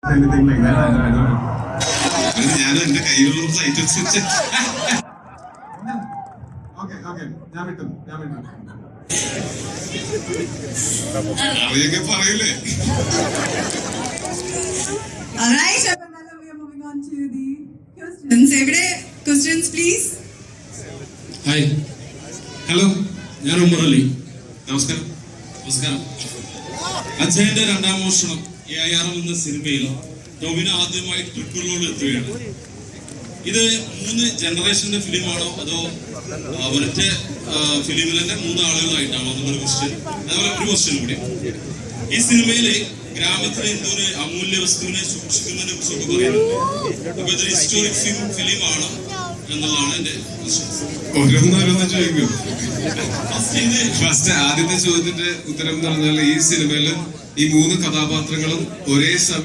ഞാൻ എന്റെ കയ്യിലുള്ള സൈറ്റ് അനുസരിച്ച് അറിയൊക്കെ പറയൂലേ. ഹായ്, ഹലോ, ഞാൻ ഉമർ അലി. നമസ്കാരം. നമസ്കാരം. അച്ഛന്റെ രണ്ടാം മോഷണം AR എന്ന സിനിമയിൽ ടോവിനോ ആദ്യമായി ട്രിക്കുകളിലോട് എത്തുകയാണ്. ഇത് 3 ജനറേഷന്റെ ഫിലിമാണോ അതോ ഒരൊറ്റ ഫിലിമിൽ തന്നെ 3 ആളുകളായിട്ടാണോ എന്നൊരു ക്വസ്റ്റ്യൻ. അതുപോലെ ഒരു ക്വസ്റ്റ്യൻ കൂടി, ഈ സിനിമയില് ഗ്രാമത്തിലെ എന്തോ ഒരു അമൂല്യ വസ്തുവിനെ സൂക്ഷിക്കുന്നതിനെ കുറിച്ചൊക്കെ പറയുന്നുണ്ട്. അപ്പൊ ഇതൊരു ഹിസ്റ്റോറിക് ഫിലിം ആണോ എന്നുള്ളതാണ് എന്റെ ക്വസ്റ്റ്യൻ. ഓരോന്നോരോന്ന് ചോദിക്കും. ഫസ്റ്റ് ആദ്യത്തെ ചോദ്യത്തിന്റെ ഉത്തരം എന്ന് പറഞ്ഞാൽ ഈ സിനിമയിൽ ഈ 3 കഥാപാത്രങ്ങളും ഒരേ സമയം